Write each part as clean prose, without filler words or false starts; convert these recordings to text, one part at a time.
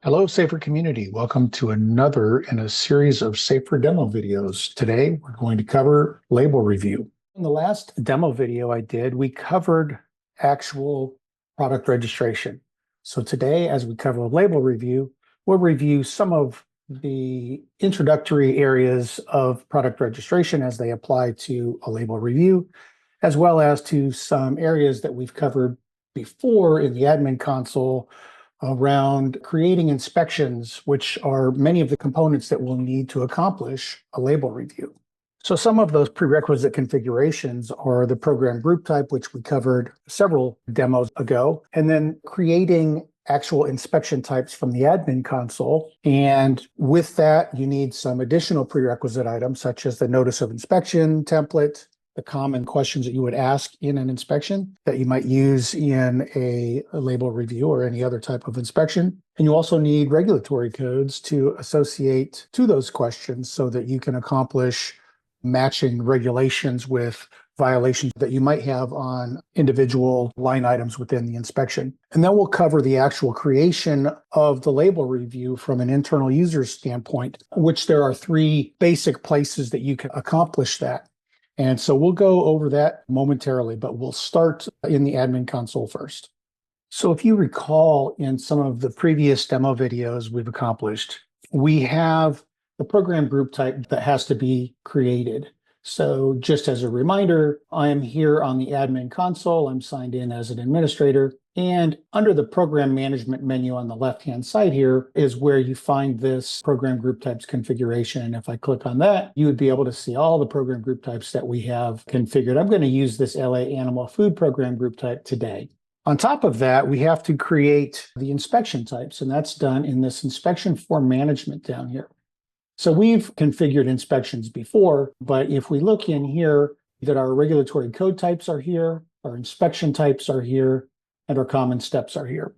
Hello, SAFHER community. Welcome to another in a series of SAFHER demo videos. Today, we're going to cover label review. In the last demo video I did, we covered actual product registration. So today, as we cover label review, we'll review some of the introductory areas of product registration as they apply to a label review, as well as to some areas that we've covered before in the admin console around creating inspections, which are many of the components that we'll need to accomplish a label review. So some of those prerequisite configurations are the program group type, which we covered several demos ago, and then creating actual inspection types from the admin console. And with that, you need some additional prerequisite items, such as the notice of inspection template, the common questions that you would ask in an inspection that you might use in a label review or any other type of inspection. And you also need regulatory codes to associate to those questions so that you can accomplish matching regulations with violations that you might have on individual line items within the inspection. And then we'll cover the actual creation of the label review from an internal user standpoint, which there are three basic places that you can accomplish that. And so we'll go over that momentarily, but we'll start in the admin console first. So if you recall in some of the previous demo videos we've accomplished, we have the program group type that has to be created. So just as a reminder, I am here on the admin console. I'm signed in as an administrator. And under the program management menu on the left-hand side here is where you find this program group types configuration. And if I click on that, you would be able to see all the program group types that we have configured. I'm going to use this LA Animal Food program group type today. On top of that, we have to create the inspection types, and that's done in this inspection form management down here. So we've configured inspections before, but if we look in here, that our regulatory code types are here, our inspection types are here, and our common steps are here.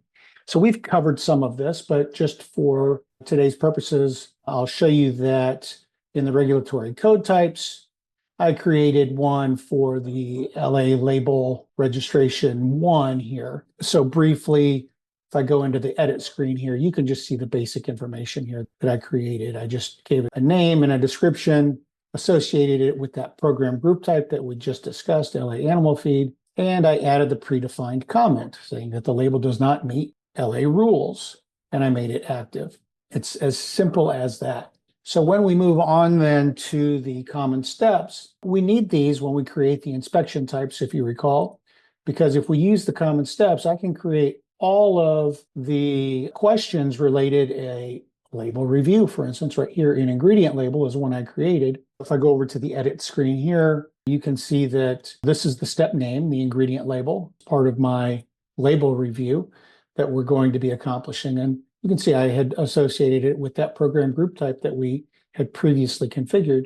So we've covered some of this, but just for today's purposes, I'll show you that in the regulatory code types, I created one for the LA label registration 1 here. So briefly, if I go into the edit screen here, you can just see the basic information here that I created. I just gave it a name and a description, associated it with that program group type that we just discussed, LA Animal Feed, and I added the predefined comment saying that the label does not meet LA rules, and I made it active. It's as simple as that. So when we move on then to the common steps, we need these when we create the inspection types, if you recall, because if we use the common steps, I can create all of the questions related a label review. For instance, right here in ingredient label is one I created. If I go over to the edit screen here, you can see that this is the step name, the ingredient label, part of my label review that we're going to be accomplishing. And you can see I had associated it with that program group type that we had previously configured.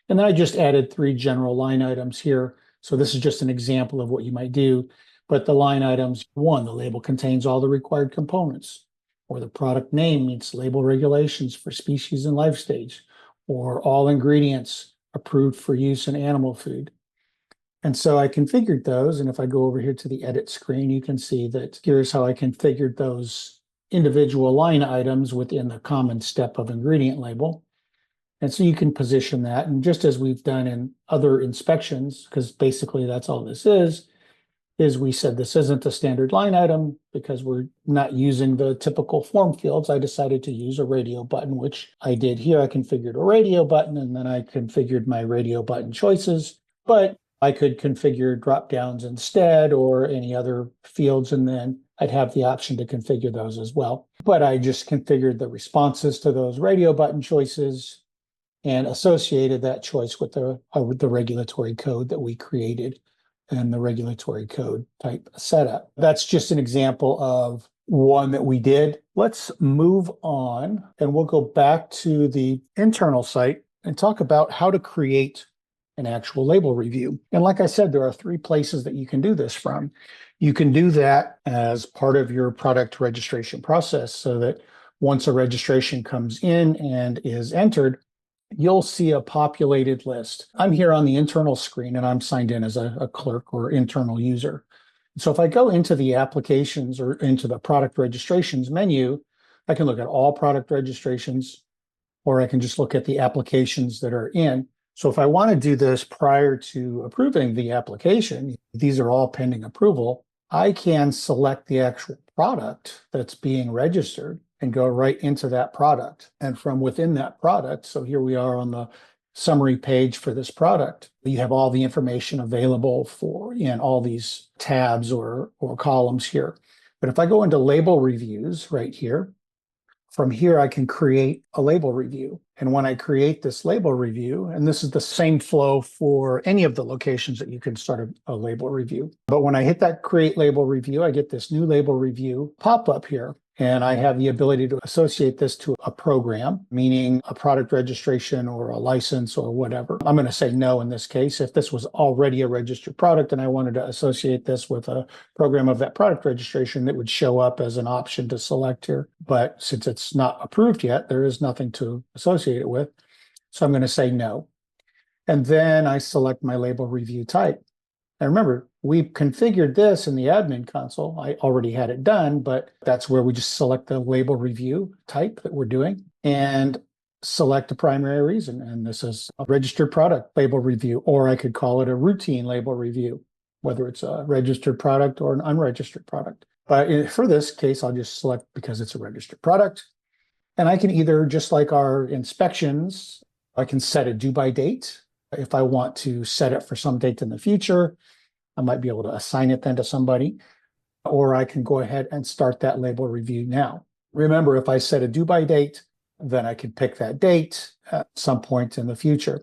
And then I just added 3 general line items here. So this is just an example of what you might do. But the line items, 1, the label contains all the required components, or the product name meets label regulations for species and life stage, or all ingredients approved for use in animal food. And so I configured those. And if I go over here to the edit screen, you can see that here's how I configured those individual line items within the common step of ingredient label. And so you can position that. And just as we've done in other inspections, because basically that's all this is we said this isn't a standard line item because we're not using the typical form fields. I decided to use a radio button, which I did here. I configured a radio button, and then I configured my radio button choices. But I could configure drop downs instead or any other fields, and then I'd have the option to configure those as well. But I just configured the responses to those radio button choices and associated that choice with the regulatory code that we created and the regulatory code type setup. That's just an example of one that we did. Let's move on, and we'll go back to the internal site and talk about how to create an actual label review. And like I said, there are 3 places that you can do this from. You can do that as part of your product registration process so that once a registration comes in and is entered, you'll see a populated list. I'm here on the internal screen and I'm signed in as a clerk or internal user. So if I go into the applications or into the product registrations menu, I can look at all product registrations, or I can just look at the applications that are in. So if I want to do this prior to approving the application, these are all pending approval, I can select the actual product that's being registered and go right into that product. And from within that product, so here we are on the summary page for this product, you have all the information available for in all these tabs or columns here. But if I go into label reviews right here, from here, I can create a label review. And when I create this label review, and this is the same flow for any of the locations that you can start a label review. But when I hit that create label review, I get this new label review pop up here. And I have the ability to associate this to a program, meaning a product registration or a license or whatever. I'm going to say no in this case. If this was already a registered product and I wanted to associate this with a program of that product registration, it would show up as an option to select here. But since it's not approved yet, there is nothing to associate it with. So I'm going to say no. And then I select my label review type. And remember, we configured this in the admin console. I already had it done, but that's where we just select the label review type that we're doing and select a primary reason. And this is a registered product label review, or I could call it a routine label review, whether it's a registered product or an unregistered product. But for this case, I'll just select because it's a registered product. And I can either, just like our inspections, I can set a due by date. If I want to set it for some date in the future, I might be able to assign it then to somebody, or I can go ahead and start that label review now. Remember, if I set a due by date, then I can pick that date at some point in the future.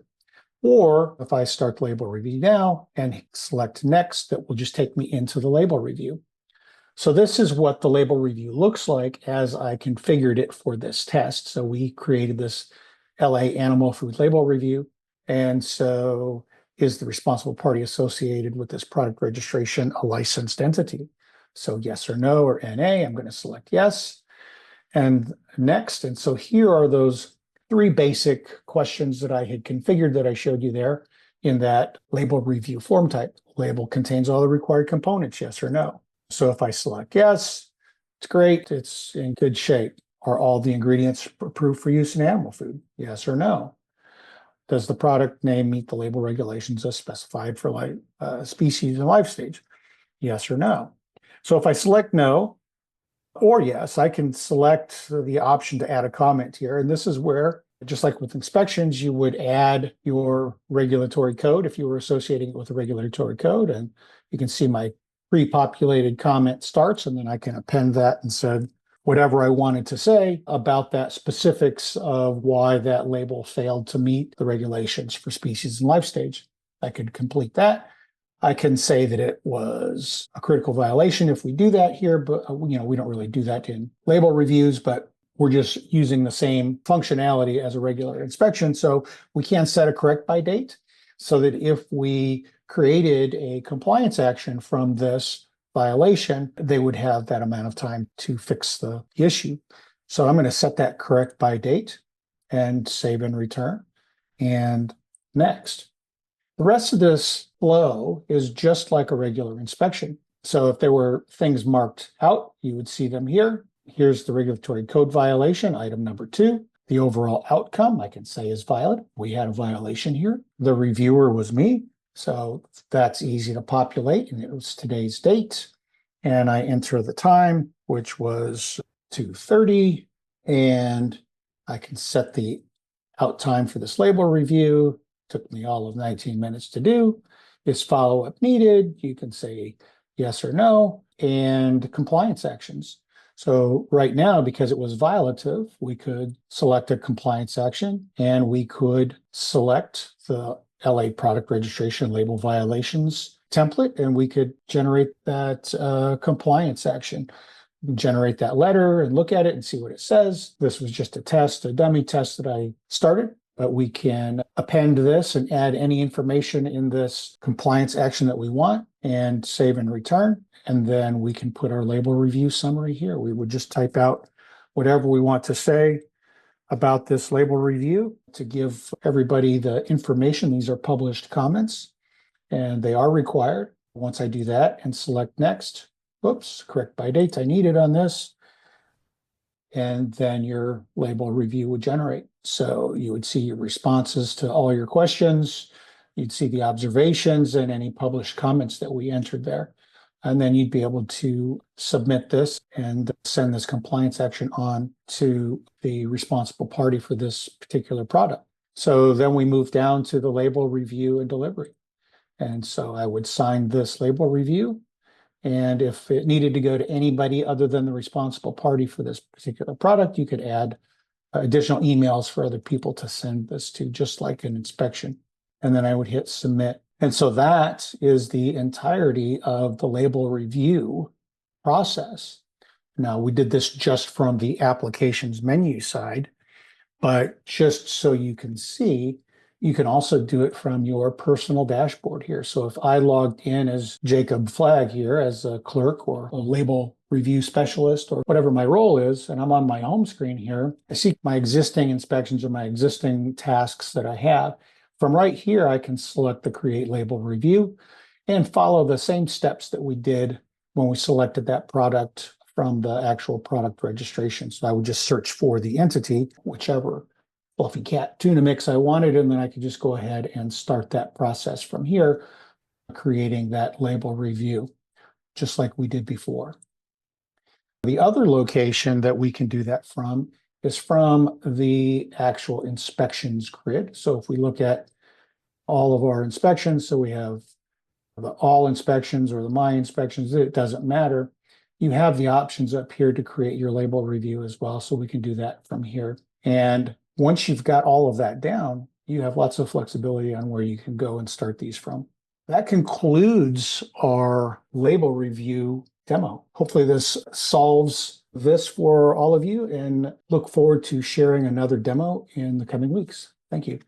Or if I start the label review now and select next, that will just take me into the label review. So this is what the label review looks like as I configured it for this test. So we created this LA animal food label review. And so is the responsible party associated with this product registration a licensed entity? So yes or no or NA, I'm going to select yes. And next, and so here are those three basic questions that I had configured that I showed you there in that label review form type. Label contains all the required components, yes or no. So if I select yes, it's great, it's in good shape. Are all the ingredients approved for use in animal food? Yes or no. Does the product name meet the label regulations as specified for species and life stage? Yes or no. So if I select no or yes, I can select the option to add a comment here. And this is where, just like with inspections, you would add your regulatory code if you were associating it with a regulatory code. And you can see my pre-populated comment starts, and then I can append that and said whatever I wanted to say about that specifics of why that label failed to meet the regulations for species and life stage. I could complete that. I can say that it was a critical violation if we do that here, but we don't really do that in label reviews, but we're just using the same functionality as a regular inspection. So we can set a correct by date so that if we created a compliance action from this violation, they would have that amount of time to fix the issue. So I'm going to set that correct by date and save and return. And next. The rest of this flow is just like a regular inspection. So if there were things marked out, you would see them here. Here's the regulatory code violation, item number 2. The overall outcome, I can say, is valid. We had a violation here. The reviewer was me. So that's easy to populate, and it was today's date. And I enter the time, which was 2:30, and I can set the out time for this label review. Took me all of 19 minutes to do. Is follow-up needed? You can say yes or no, and compliance actions. So right now, because it was violative, we could select a compliance action, and we could select the LA product registration label violations template, and we could generate that compliance action, generate that letter and look at it and see what it says. This was just a test, a dummy test that I started, but we can append this and add any information in this compliance action that we want and save and return. And then we can put our label review summary here. We would just type out whatever we want to say about this label review to give everybody the information. These are published comments and they are required. Once I do that and select next, whoops, correct by date, I need it on this. and then your label review would generate. So you would see your responses to all your questions, you'd see the observations and any published comments that we entered there. And then you'd be able to submit this and send this compliance action on to the responsible party for this particular product. So then we move down to the label review and delivery. And so I would sign this label review. And if it needed to go to anybody other than the responsible party for this particular product, you could add additional emails for other people to send this to, just like an inspection. And then I would hit submit. And so that is the entirety of the label review process. Now, we did this just from the applications menu side, but just so you can see, you can also do it from your personal dashboard here. So if I logged in as Jacob Flagg here as a clerk or a label review specialist or whatever my role is, and I'm on my home screen here, I see my existing inspections or my existing tasks that I have. From right here, I can select the Create Label Review and follow the same steps that we did when we selected that product from the actual product registration. So I would just search for the entity, whichever fluffy cat tuna mix I wanted, and then I could just go ahead and start that process from here, creating that label review, just like we did before. The other location that we can do that from is from the actual inspections grid. So if we look at all of our inspections, so we have the all inspections or the my inspections, it doesn't matter. You have the options up here to create your label review as well. So we can do that from here. And once you've got all of that down, you have lots of flexibility on where you can go and start these from. That concludes our label review demo. Hopefully this solves this for all of you, and look forward to sharing another demo in the coming weeks. Thank you.